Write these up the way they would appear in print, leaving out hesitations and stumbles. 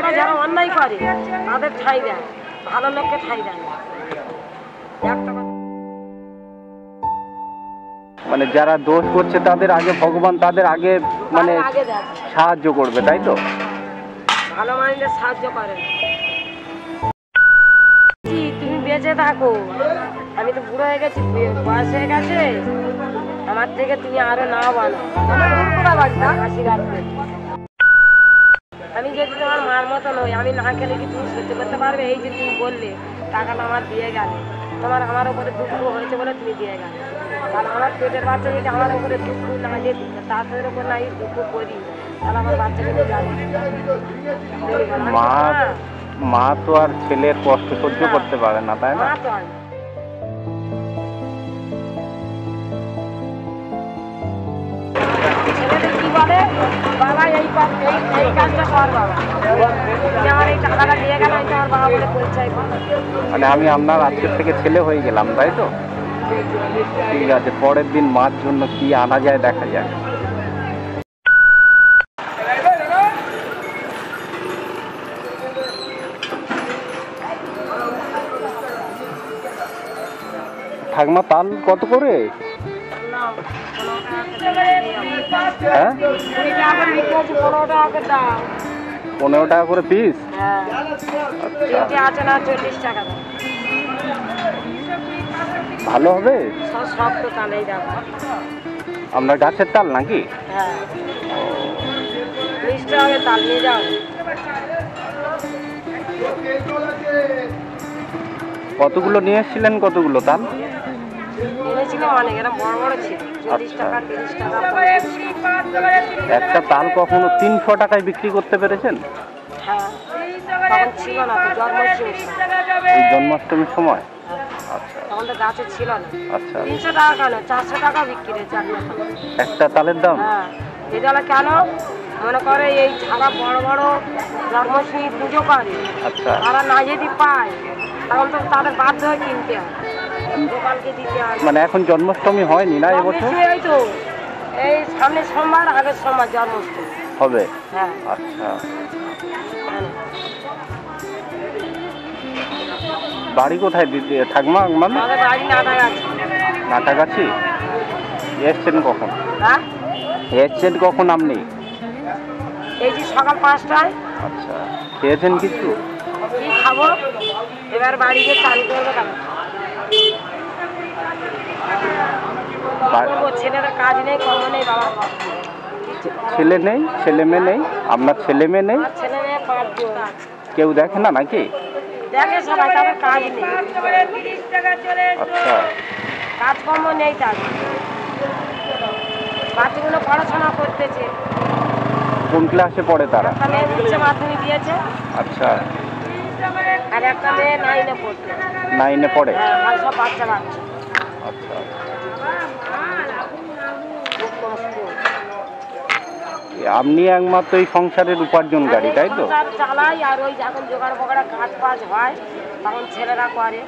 যারা যারা অন্যায় করে তাদের ঠাঁই দেয়, ভালো লোককে ঠাঁই দেয় না। মানে যারা দোষ করছে তাদের আগে ভগবান তাদের আগে মানে সাহায্য করবে, তাই তো? ভালো মানুষদের সাহায্য করে। তুমি বেঁচে থাকো, আমি তো বুড়ো হয়ে গেছি, বয়স হয়ে গেছে, আমার থেকে তুমি আরো না বলো। আমি যদি তোমার মার মতো নই, আমি না খেলে কি তুমি সহ্য করতে পারবে? এই যে তুমি বললে টাকাটা আমার দিয়ে গেলে, তোমার আমার উপরে দুঃখ হয়েছে বলে তুমি দিয়ে গেলে, কারণ আমার পেটের বাচ্চা যদি আমার উপরে দুঃখ না যেত, তাদের উপর না দুঃখ করি, তাহলে আমার বাচ্চাকে যাবে। মা তো আর ছেলের কষ্ট সহ্য করতে পারে না, তাই না? ছেলেদের কি বলে, বাবা এই কাজটা কর, বাবা আমার এই টাকাটা দিয়ে গেল, এটা আমার বাবা বলে পরিচয়। মানে আমি আপনার আজকের থেকে ছেলে হয়ে গেলাম, তাই তো? ঠিক আছে, পরের দিন মার জন্য কি আনা যায় দেখা যায়। ঠাকমা তাল কত করে? হ্যাঁ, 15 টাকা করে পিস। ভালো হবে? আপনার গাছের তাল নাকি? কতগুলো নিয়ে এসেছিলেন? কতগুলো তাল? একটা তাল কখনো 300 টাকায় বিক্রি করতে পেরেছেন? এই জন্মাষ্টমীর সময়? গাছে ছিল না। আচ্ছা, 300 টাকা কেন, 400 টাকা বিক্রি হয়েছে একটা তালের দাম। এগুলো কেন মনে করে, এই যারা বড় বড় জন্মাষ্টমী পুজো করে, তারা না যদি পায় তখন তো তাদের বাধ্য হয়ে কিনতে হয়, দোকানকে দিতে হয়। মানে এখন জন্মাষ্টমী হয়নি না এবছর? এই তো এই সামনে সোমবার, আগের সোমবার জন্মাষ্টমী হবে। হ্যাঁ। আচ্ছা, বাড়ি কোথায় দিদি ঠাকমা? আমাদের বাড়ি নাটাগাছি। নাটাগাছি? এসছেন কখন? হ্যাঁ, এসছেন কখন আপনি? এই যে সকাল 5টায়। আচ্ছা, খেয়েছেন কিছু? কি খাবো, এবার বাড়িতে চান করবো। কেন ছেলেদের কাজ নেই, কর্ম নেই, বাবা ছেলে নেই, ছেলে মেয়ে নেই? আপনার ছেলে মেয়ে নেই? ছেলে মেয়ে 5 জন। কেউ দেখে না নাকি? দেখে সবাই, তাদের কাজ নেই। আচ্ছা, কাজকর্ম নেই তাদের, বাচ্চাগুলো পড়াশোনা করতেছে। কোন ক্লাসে পড়ে তারা? একটা মেয়ে উচ্চ মাধ্যমিক দিয়েছে। আচ্ছা, আর একটা মেয়ে 9-এ পড়ছে। 9-এ পড়ে? হ্যাঁ, সব বাচ্চা বাচ্চা। আচ্ছা, আপনি একমাত্র এই সংসারের উপার্জনকারী, তাই তো? চালাই, আর ওই যখন জোগাড় ফোগাড়া কাজ ফাজ হয় তখন ছেলেরা করে,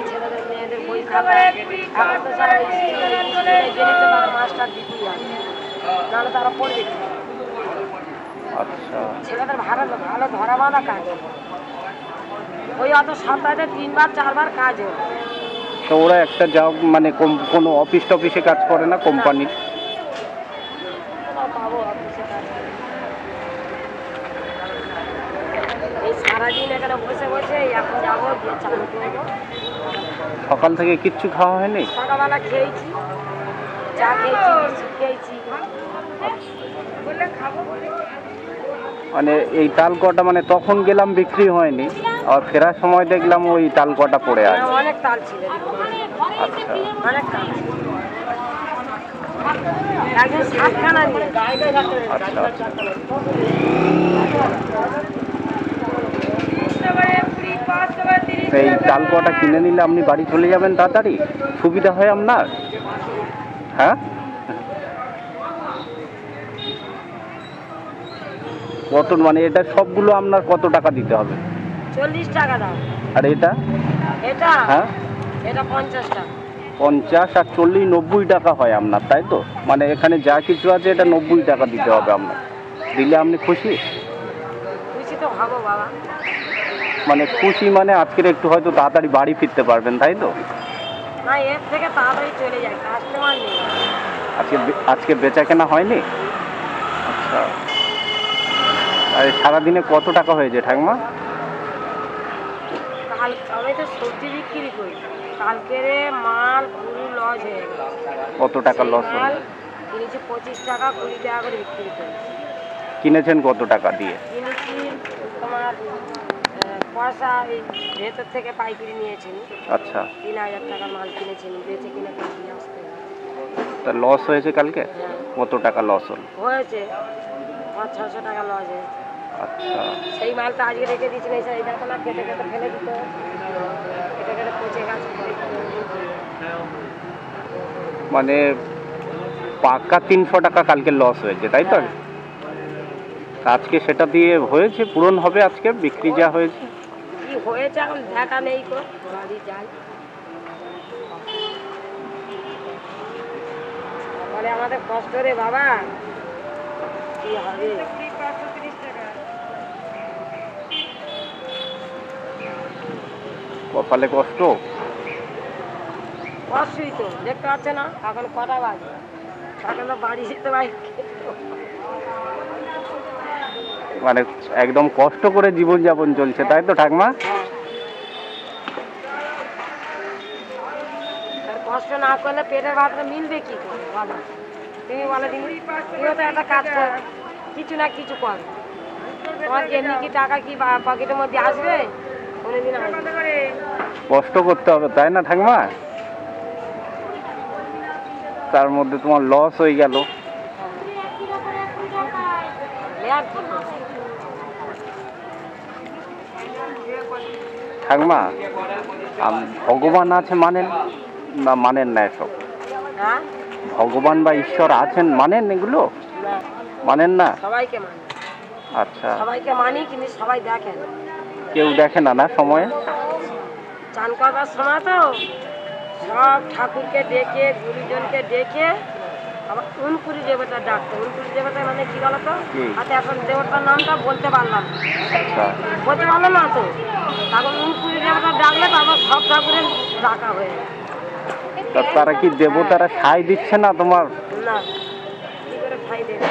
ছেলেদের মেয়েদের বই খাতা। এখন তো সব স্কুলে গেলে তো তারা মাস্টার দিতেই হয়, নাহলে তারা পড়বে। আচ্ছা, ছেলেদের ভালো ভালো ধরা বাঁধা কাজ, ওই অত সপ্তাহে 3বার 4বার কাজ হয়। তো ওরা একটা যাও মানে কোনো অফিস টফিসে কাজ করে না, কোম্পানি? এই সারাদিন এখানে বসে বসে, এখন যাবো চান করবো। সকাল থেকে কিচ্ছু খাওয়া হয়নি? সকালবেলা খেয়েছি, চা খেয়েছি, বিস্কুট খেয়েছি। মানে এই তাল কটা মানে তখন গেলাম বিক্রি হয়নি, আর ফেরার সময় দেখলাম ওই তাল কটা পড়ে আছে। অনেক তাল ছিল। আচ্ছা, অনেক তাল ছিল। একদিন 7খানা নিয়ে। আচ্ছা, আচ্ছা। এই তাল কটা কিনে নিলে আপনি বাড়ি চলে যাবেন তাড়াতাড়ি, সুবিধা হয় আপনার। হ্যাঁ, কত মানে এটা সবগুলো আপনার কত টাকা দিতে হবে? 40 টাকা দাম। আর এটা? এটা? হ্যাঁ, এটা 50 টাকা। 50 আর 40, 90 টাকা হয় আপনার, তাই তো? মানে এখানে যা কিছু আছে এটা 90 টাকা দিতে হবে আপনার। দিলে আপনি খুশি? খুশি তো হবো বাবা। মানে খুশি মানে আজকের একটু হয়তো তাড়াতাড়ি বাড়ি ফিরতে পারবেন, তাই তো? না, এর থেকে তাড়াতাড়ি চলে যায়, কাস্টমার নেই। আজকে বেচা কেনা হয়নি? আচ্ছা। আর সারাদিনে কত টাকা হয়েছে ঠাকুমা? কাল আমি তো সবজি বিক্রি করি, কালকের মাল পুরো লস হয়ে গেল। কত টাকা লস হলো? মাল কিনেছি 25 টাকা 20 টাকা করে বিক্রি করি। কিনেছেন কত টাকা দিয়ে? কিনেছি তোমার পয়সা এই ভেতর থেকে পাইকারি নিয়েছেন। আচ্ছা। 3000 টাকার মাল কিনেছেন, বেচে কিনে দিয়ে আসতে হবে। তা লস হয়েছে কালকে? হ্যাঁ। কত টাকা লস হলো? হয়েছে 500-600 টাকা লস হয়েছে। আচ্ছা। সেই মালটা আজকে রেখে দিয়েছি, এই দেখো না, কেটে কেটে ফেলে দিত, কেটে কেটে পচে গেছে। মানে পাক্কা 300 টাকা কালকে লস হয়েছে, তাই তো? আজকে সেটা দিয়ে হয়েছে, পূরণ হবে আজকে বিক্রি যা হয়েছে? কি হয়েছে এখন দেখা নেই গো, বাড়ি যাই। তারপরে আমাদের কষ্ট রে বাবা, কি হবে? কপালে কষ্ট। কষ্টই তো, দেখতে পাচ্ছে না এখন কটা বাজে, এখন তো বাড়ি যেতে পারি। মানে একদম কষ্ট করে জীবনযাপন চলছে, তাই তো ঠাকুমা? কষ্ট না করলে পেটের ভাতটা মিলবে কি করে বলো? তুমি বলো দিন, তুমিও তো একটা কাজ কর, কিছু না কিছু কর। তোমার কি এমনি কি টাকা কি পকেটের মধ্যে আসবে? কোনোদিন আসবে? কষ্ট করতে হবে, তাই না ঠাকুমা? তার মধ্যে তোমার লস হয়ে গেল। আর কি করবো? ঠাকুমা, ভগবান আছে মানেন না মানেন না এসব? হ্যাঁ? ভগবান বা ঈশ্বর আছেন মানেন এগুলো? না, মানেন না? সবাইকে মানি। আচ্ছা। সবাইকে মানি, কিন্তু সবাই দেখেন। কেউ দেখে না না সময়ে? চান করবার সময় তো সব ঠাকুরকে ডেকে, গুরুজনকে ডেকে, আবার উনকুড়ি দেবতা ডাকতো। উনকুড়ি দেবতা মানে কি বলতো? কি? হাতে এখন দেবতার নামটা বলতে পারলাম না। আচ্ছা। বলতে পারলো না তো, তখন উনকুড়ি দেবতা ডাকলে তারপর সব ঠাকুরের ডাকা হয়ে যায়। তা তারা কি দেবতারা সাই দিচ্ছে না তোমার? না, কি করে খাই দেবে?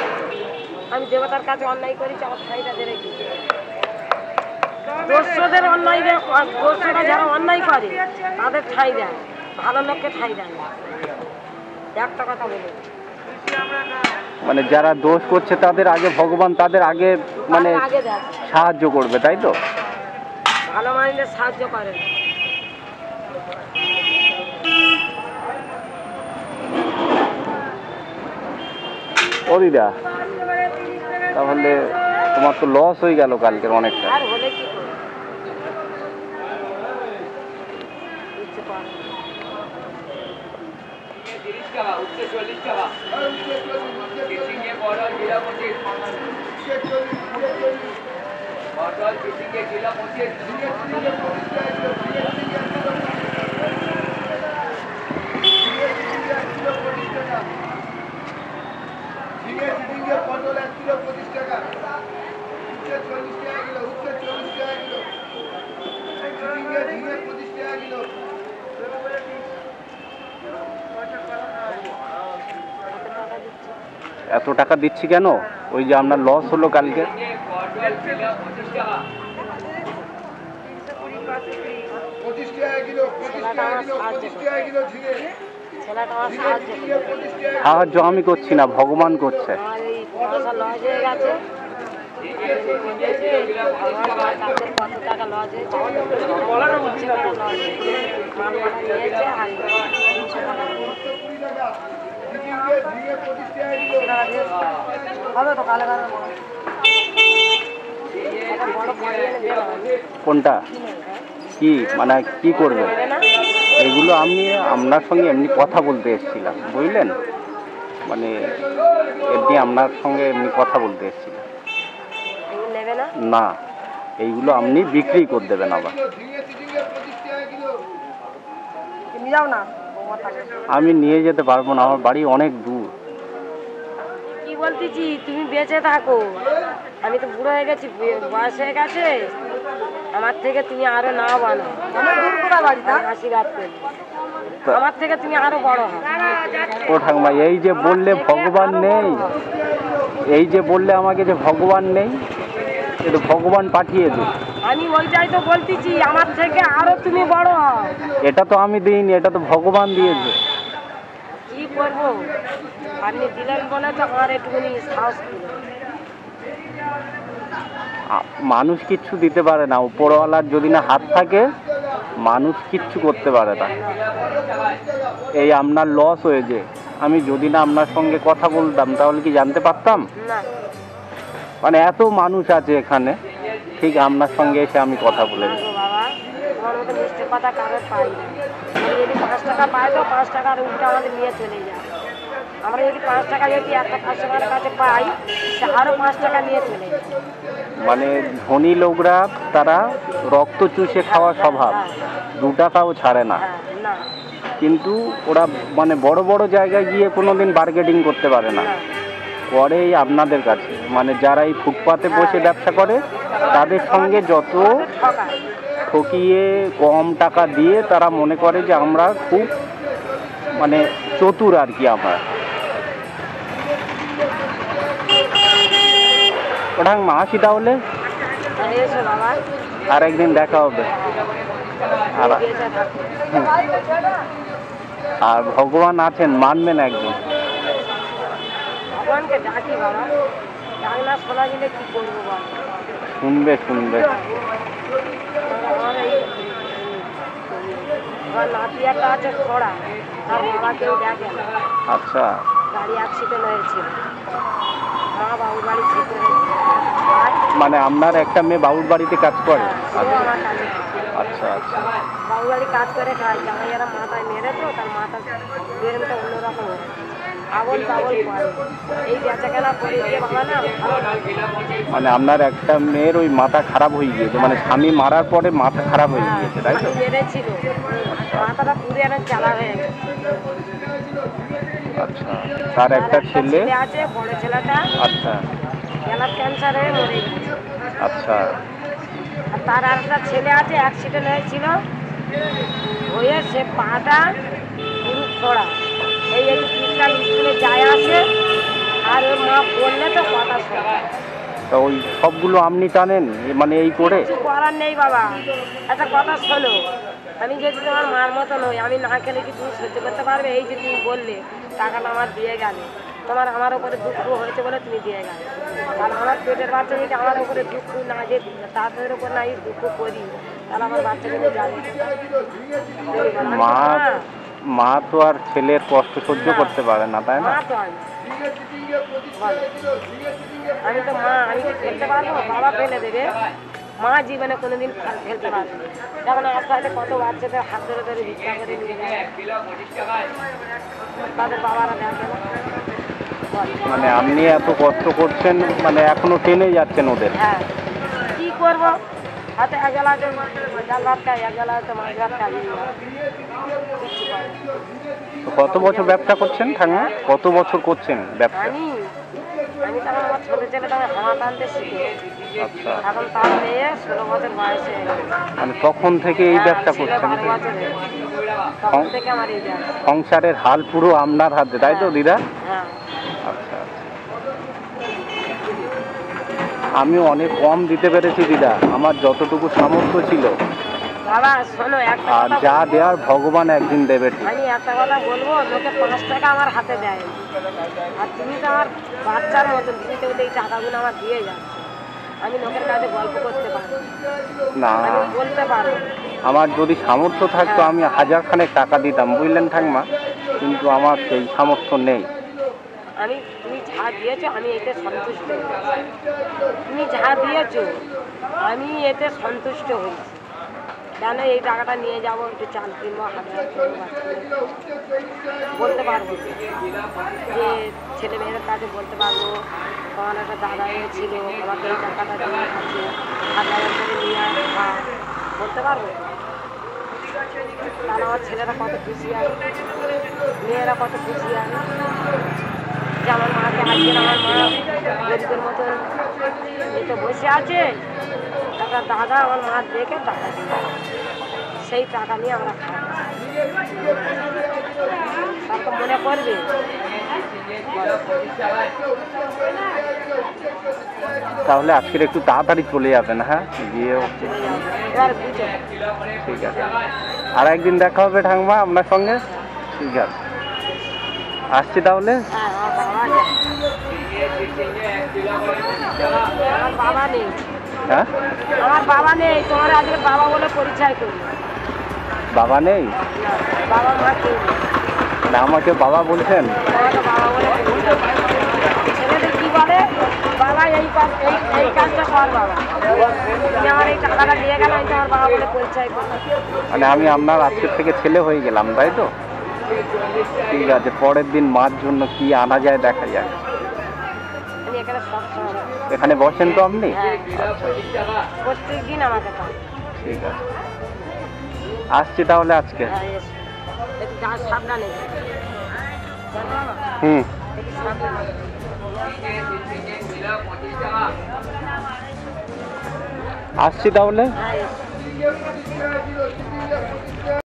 আমি দেবতার কাছে অন্যায় করেছি, আমার খাইটা দেবে কি? দস্যুদের অন্যায়, দস্যুরা যারা অন্যায় করে তাদের ঠাই দেয়, ভালো লোককে ঠাই দেয় না। একটা কথা বলে, মানে যারা দোষ করছে তাদের আগে ভগবান তাদের আগে মানে তাদের আগে দেয়, সাহায্য করবে, তাই তো? ভালো মানুষদের সাহায্য করে না। ও দিদা, তাহলে তোমার তো লস হয়ে গেল কালকের অনেকটা। আর হলে কি করবে? বুঝতে পারো না। পটল 1 কিলো 25 টাকা, উচ্ছে 40 টাকা কিলো, উচ্ছে 40 টাকা কিলো, ঝিঙে 25 টাকা কিলো। এত টাকা দিচ্ছি কেন? ওই যে আপনার লস হলো কালকে। 25 টাকা কিলো, 25 টাকা কিলো, 25 টাকা কিলো ঝিঙে। ছেলেটা আমার সাহায্য করে। 25 টাকা। সাহায্য আমি করছি না, ভগবান করছে। আমার এই পয়সা লস হয়ে গেছে, ভগবান তাদের কত টাকা লস হয়েছে, 25 টাকা লস হয়েছে। মাল মালা নিয়েছে, আর 300 টাকা দিয়েছে। ঝিঙে 25 টাকা কিলো। হবে তো কালে কালে একটা বড় পড়ে এনে দেবো। কোনটা? কি মানে কি করবে? দেবে না? এগুলো আমি আপনার সঙ্গে এমনি কথা বলতে এসেছিলাম, বুঝলেন? মানে এমনি আপনার সঙ্গে এমনি কথা বলতে এসেছিলাম। এগুলো নেবে না? না, এইগুলো আপনি বিক্রি করে দেবেন আবার। ঝিঙে 25 টাকা কিলো। তুমি যাও না। আমি নিয়ে যেতে পারবো না, আমার বাড়ি অনেক দূর। কি বল বলতেছি তুমি বেঁচে থাকো, আমি তো বুড়ো হয়ে গেছি, বয়স হয়ে গেছে, আমার থেকে তুমি আরো না বানো, আশীর্বাদ করি, আমার থেকে তুমি আরো বড় হও। ও ঠাকুমা, এই যে বললে ভগবান নেই, এই যে বললে আমাকে যে ভগবান নেই, এ তো ভগবান পাঠিয়ে দিই। আমি ওইটাই তো বলতেছি, আমার থেকে আরো তুমি বড় হও। এটা তো আমি দিইনি, এটা তো ভগবান দিয়েছে। কি করবো, আপনি দিলেন বলে তো আমার একটুখানি সাহস দিল। মানুষ কিচ্ছু দিতে পারে না, উপরওয়ালার যদি না হাত থাকে মানুষ কিচ্ছু করতে পারে না। এই আপনার লস হয়েছে, আমি যদি না আপনার সঙ্গে কথা বলতাম তাহলে কি জানতে পারতাম? না, মানে এত মানুষ আছে এখানে, ঠিক আপনার সঙ্গে এসে আমি কথা বলে না গো বাবা, তোমার মতো মিষ্টি কথা কারোর পাই না। আমি যদি 5 টাকা পাই তো 5 টাকার উল্টা আমাদের নিয়ে চলে যায়। আমরা যদি 5 টাকা যদি একটা কাস্টমারের কাছে পাই, সে আরো 5 টাকা নিয়ে চলে যায়। মানে ধনী লোকরা তারা রক্ত চুষে খাওয়া স্বভাব, 2 টাকাও ছাড়ে না। হ্যাঁ, না কিন্তু ওরা মানে বড় বড় জায়গায় গিয়ে কোনোদিন বার্গেটিং করতে পারে না, না, করে এই আপনাদের কাছে। মানে যারা এই ফুটপাতে বসে ব্যবসা করে তাদের সঙ্গে যত ঠকায়। ঠকিয়ে কম টাকা দিয়ে তারা মনে করে যে আমরা খুব মানে চতুর আর কি। আমরা ওটা আসি তাহলে, এসো বাবা, আর একদিন দেখা হবে। আর বেঁচে থাকো। আর ভগবান আছেন, মানবেন একদিন। ভগবানকে ডাকি বাবা, ডাক না শোনা গেলে কি করবো বল। শুনবে শুনবে। আমার এই আমার নাতি একটা আছে খোড়া, তার বাবা কেউ দেখে না, আচ্ছা, গাড়ি অ্যাক্সিডেন্ট হয়েছিল, মা বাবুর বাড়ি ঠিক করে মানে আপনার একটা মেয়ে বাবুর বাড়িতে কাজ করে? সেও আমার কাছে আচ্ছা আচ্ছা। বাবুর বাড়ি কাজ করে খায়, জামাইয়ারা মাথায় মেরে তো তার মাথা বেরোনটা অন্যরকম হয়, আবল তাবল করে, এই বেচা কেনা করে দিয়ে বাবা না ভালো লাগে। মানে আপনার একটা মেয়ের ওই মাথা খারাপ হয়ে গিয়েছে, মানে স্বামী মারার পরে মাথা খারাপ হয়ে গিয়েছে, তাই তো? মেরেছিল, মাথাটা পুরে একটা জ্বালা হয়ে গেছে। আচ্ছা, তার একটা ছেলে আছে, বড় ছেলেটা আচ্ছা গ্যালার ক্যান্সার হয়ে মরে গেছে। আচ্ছা। আর তার আর একটা ছেলে আছে, অ্যাক্সিডেন্ট হয়েছিল, হয়ে সে পাটা পুরো খোড়া, এই একটু পিসটা স্কুলে যায় আসে, আর ওর মা বললে তো কথা শোনে। তা ওই সবগুলো আপনি টানেন মানে এই করে? কিছু করার নেই বাবা, একটা কথা শোনো, আমি যদি তোমার মার মতো নই, আমি না খেলে কি তুমি সহ্য করতে পারবে? এই যে তুমি বললে টাকাটা আমার দিয়ে গেলে, তোমার আমার উপরে দুঃখ হয়েছে বলে তুমি দিয়ে গেলে, তাহলে আমার পেটের বাচ্চা যদি আমার উপরে দুঃখ না যে তাদের উপর না এই দুঃখ করি, তাহলে আমার বাচ্চাকে নিয়ে যাবে। মা মা তো আর ছেলের কষ্ট সহ্য করতে পারে না, তাই না? মা তো আমি তো মা, আমি কি ফেলতে পারবো? বাবা ফেলে দেবে, মা জীবনে কোনোদিন ফেলতে পারবে না। যেমন আস্তে কত বাচ্চাদের হাত ধরে ধরে ভিক্ষা করে নিয়ে যায়, তাদের বাবারা দেখে না। মানে আপনি এত কষ্ট করছেন, মানে এখনো টেনে যাচ্ছেন ওদের। হ্যাঁ, কি করবো, হাতে এক গেলা ডাল ভাত খাই, এক গেলা হয়তো মাছ ভাত খাই, কিচ্ছু করে না। তো কত বছর ব্যবসা করছেন ঠাকুমা? কত বছর করছেন ব্যবসা? আমি তখন আমার ছোটো ছেলেটা আমি হামা টানতে শিখে, আচ্ছা, এখন তার মেয়ে 16 বছর বয়সে, মানে তখন থেকে এই ব্যবসা ছিল করছেন? 12 বছরে, তখন থেকে আমার এই ব্যবসা। সংসারের হাল পুরো আপনার হাতে, তাই তো দিদা? হ্যাঁ, আচ্ছা, আমি অনেক কম দিতে পেরেছি দিদা, আমার যতটুকু সামর্থ্য ছিল। বাবা শোনো, একটা আর কথা যা দেওয়ার ভগবান একদিন দেবে। আমি একটা কথা বলবো, লোকে 5 টাকা আমার হাতে দেয়, আর তুমি তো আমার বাচ্চার মতন, তুমি তো এই টাকাগুলো আমার দিয়ে যাচ্ছ, আমি লোকের কাছে গল্প করতে পারবো না, আমি বলতে পারবো। আমার যদি সামর্থ্য থাকতো আমি 1000 খানেক টাকা দিতাম, বুঝলেন ঠাকুমা, কিন্তু আমার সেই সামর্থ্য নেই। তুমি যা দিয়েছো আমি এতে সন্তুষ্ট হয়েছি, তুমি যা দিয়েছো আমি এতে সন্তুষ্ট হয়েছি। কেন এই টাকাটা নিয়ে যাবো, একটু চাল কিনবো, হাজার বলতে পারবো, যে ছেলে মেয়েদের কাছে বলতে পারবো, আমার একটা দাদা ছিল, আমাকে এই টাকাটা দিয়ে খাচ্ছে, হাজার করে নিয়ে আসা, বলতে পারবো। তাহলে আমার ছেলেরা কত খুশি আছে, মেয়েরা কত খুশি আছে। যে আমার মাকে আজকে আমার মা গরিবের মতন এই তো বসে আছে, টাকা দাদা আমার মা দেখে টাকা দিয়ে সেই টাকা নিয়ে আমরা খাই। তারপর মনে করবে তাহলে আজকের একটু তাড়াতাড়ি চলে যাবেন, হ্যাঁ গিয়ে হচ্ছে। এবার বুঝো ঠিক আছে, আর একদিন দেখা হবে ঠাকুমা আপনার সঙ্গে। ঠিক আছে, আসছি তাহলে। হ্যাঁ আমার বাবা নেই, হ্যাঁ আমার বাবা নেই, তোমার আজকে বাবা বলে পরিচয় করি। বাবা নেই? না, বাবা মা কেউ নেই। না আমাকে বাবা বলছেন? আমাকে বাবা বলে পরিচয় করি। ছেলেদের কি বলে, বাবা এই কাজটা কর বাবা, তুমি আমার এই টাকাটা দিয়ে গেল, আমি তোমার বাবা বলে পরিচয় করি। মানে আমি আপনার আজকের থেকে ছেলে হয়ে গেলাম, তাই তো? ঠিক আছে, পরের দিন মার জন্য কি আনা যায় দেখা যায়। আমি এখানে সবসময় এখানে বসেন তো আপনি? হ্যাঁ, প্রত্যেক দিন আমাকে পাই। ঠিক আছে, আসছি তাহলে আজকে। হ্যাঁ, এসো। একটু সাবধানে জানো বাবা, হুম, একটু সাবধানে। আসছি তাহলে। হ্যাঁ, এসো।